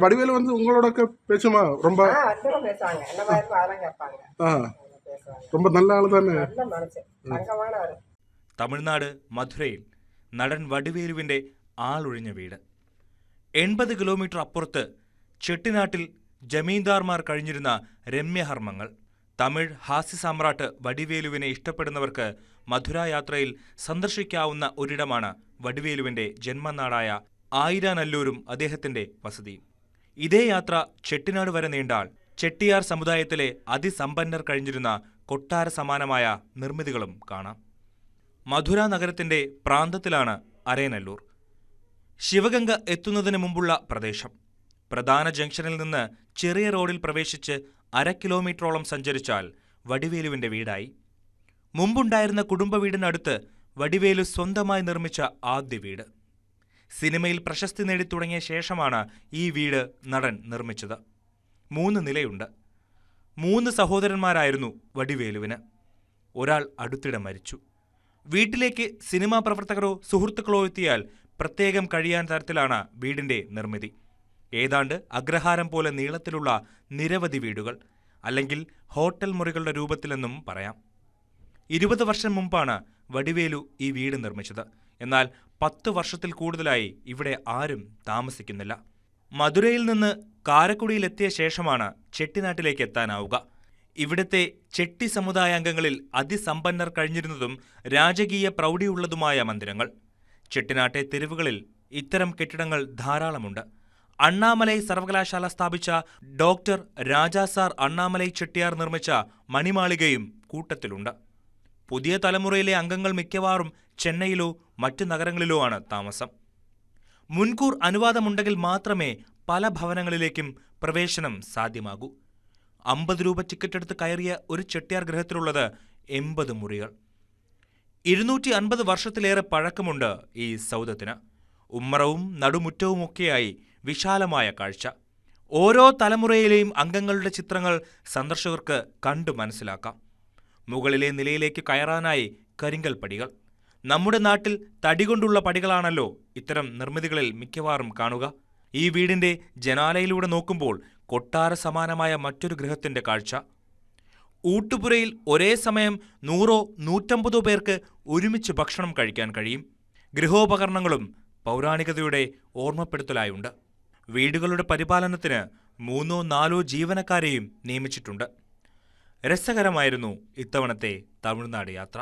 வடிவேலு வந்து உங்களோட பேசுமா? ரொம்ப பேசுவாங்க. என்ன மாதிரி அதெல்லாம் கேட்பாங்க. ரொம்ப நல்ல ஆளு தானே. நல்ல மனுஷன், തങ്കമാണവര്. തമിഴ്നാട് മധുരയിൽ നടൻ വടിവേലുവിന്റെ ആളൊഴിഞ്ഞ വീട്. 80 കിലോമീറ്റർ അപ്പുറത്ത് ചെട്ടിനാട്ടിൽ ജമീന്ദാർമാർ കഴിഞ്ഞിരുന്ന രമ്യഹർമ്മങ്ങൾ. തമിഴ് ഹാസ്യ സാമ്രാട്ട് വടിവേലുവിനെ ഇഷ്ടപ്പെടുന്നവർക്ക് മധുര യാത്രയിൽ സന്ദർശിക്കാവുന്ന ഒരിടമാണ് വടിവേലുവിന്റെ ജന്മനാടായ ആയിരാനല്ലൂരും അദ്ദേഹത്തിന്റെ വസതിയും. ഇതേ യാത്ര ചെട്ടിനാട് വരെ നീണ്ടാൽ ചെട്ടിയാർ സമുദായത്തിലെ അതിസമ്പന്നർ കഴിഞ്ഞിരുന്ന കൊട്ടാര സമാനമായ നിർമ്മിതികളും കാണാം. മധുര നഗരത്തിന്റെ പ്രാന്തത്തിലാണ് അരയനല്ലൂർ. ശിവഗംഗ എത്തുന്നതിന് മുമ്പുള്ള പ്രദേശം. പ്രധാന ജംഗ്ഷനിൽ നിന്ന് ചെറിയ റോഡിൽ പ്രവേശിച്ച് 1/2 കിലോമീറ്ററോളം സഞ്ചരിച്ചാൽ വടിവേലുവിന്റെ വീടായി. മുമ്പുണ്ടായിരുന്ന കുടുംബ വീടിനടുത്ത് വടിവേലു സ്വന്തമായി നിർമ്മിച്ച ആദ്യ വീട്. സിനിമയിൽ പ്രശസ്തി നേടിത്തുടങ്ങിയ ശേഷമാണ് ഈ വീട് നടൻ നിർമ്മിച്ചത്. 3 നിലയുണ്ട്. 3 സഹോദരന്മാരായിരുന്നു വടിവേലുവിന്. ഒരാൾ അടുത്തിടെ മരിച്ചു. വീട്ടിലേക്ക് സിനിമാ പ്രവർത്തകരോ സുഹൃത്തുക്കളോ എത്തിയാൽ പ്രത്യേകം കഴിയാൻ തരത്തിലാണ് വീടിന്റെ നിർമ്മിതി. ഏതാണ്ട് അഗ്രഹാരം പോലെ നീളത്തിലുള്ള നിരവധി വീടുകൾ, അല്ലെങ്കിൽ ഹോട്ടൽ മുറികളുടെ രൂപത്തിലെന്നും പറയാം. 20 വർഷം മുമ്പാണ് വടിവേലു ഈ വീട് നിർമ്മിച്ചത്. എന്നാൽ 10 വർഷത്തിൽ കൂടുതലായി ഇവിടെ ആരും താമസിക്കുന്നില്ല. മധുരയിൽ നിന്ന് കാരക്കുടിയിലെത്തിയ ശേഷമാണ് ചെട്ടിനാട്ടിലേക്ക് എത്താനാവുക. ഇവിടുത്തെ ചെട്ടി സമുദായാംഗങ്ങളിൽ അതിസമ്പന്നർ കഴിഞ്ഞിരുന്നതും രാജകീയ പ്രൗഢിയുള്ളതുമായ മന്ദിരങ്ങൾ. ചെട്ടിനാട്ടെ തെരുവുകളിൽ ഇത്തരം കെട്ടിടങ്ങൾ ധാരാളമുണ്ട്. അണ്ണാമലൈ സർവകലാശാല സ്ഥാപിച്ച ഡോക്ടർ രാജാസാർ അണ്ണാമലൈ ചെട്ടിയാർ നിർമ്മിച്ച മണിമാളികയും കൂട്ടത്തിലുണ്ട്. പുതിയ തലമുറയിലെ അംഗങ്ങൾ മിക്കവാറും ചെന്നൈയിലോ മറ്റു നഗരങ്ങളിലോ ആണ് താമസം. മുൻകൂർ അനുവാദമുണ്ടെങ്കിൽ മാത്രമേ പല ഭവനങ്ങളിലേക്കും പ്രവേശനം സാധ്യമാകൂ. 50 രൂപ ടിക്കറ്റ് എടുത്ത് കയറിയ ഒരു ചെട്ടിയാർ ഗൃഹത്തിലുള്ളത് 80 മുറികൾ. 250 വർഷത്തിലേറെ പഴക്കമുണ്ട് ഈ സൗധത്തിന്. ഉമ്മറവും നടുമുറ്റവുമൊക്കെയായി വിശാലമായ കാഴ്ച. ഓരോ തലമുറയിലെയും അംഗങ്ങളുടെ ചിത്രങ്ങൾ സന്ദർശകർക്ക് കണ്ടു മനസ്സിലാക്കാം. മുകളിലെ നിലയിലേക്ക് കയറാനായി കരിങ്കൽ പടികൾ. നമ്മുടെ നാട്ടിൽ തടികൊണ്ടുള്ള പടികളാണല്ലോ ഇത്തരം നിർമ്മിതികളിൽ മിക്കവാറും കാണുക. ഈ വീടിന്റെ ജനാലയിലൂടെ നോക്കുമ്പോൾ കൊട്ടാര സമാനമായ മറ്റൊരു ഗൃഹത്തിന്റെ കാഴ്ച. ഊട്ടുപുരയിൽ ഒരേ സമയം 100-150 പേർക്ക് ഒരുമിച്ച് ഭക്ഷണം കഴിക്കാൻ കഴിയും. ഗൃഹോപകരണങ്ങളും പൗരാണികതയുടെ ഓർമ്മപ്പെടുത്തലായുണ്ട്. വീടുകളുടെ പരിപാലനത്തിന് 3-4 ജീവനക്കാരെയും നിയമിച്ചിട്ടുണ്ട്. രസകരമായിരുന്നു ഇത്തവണത്തെ തമിഴ്നാട് യാത്ര.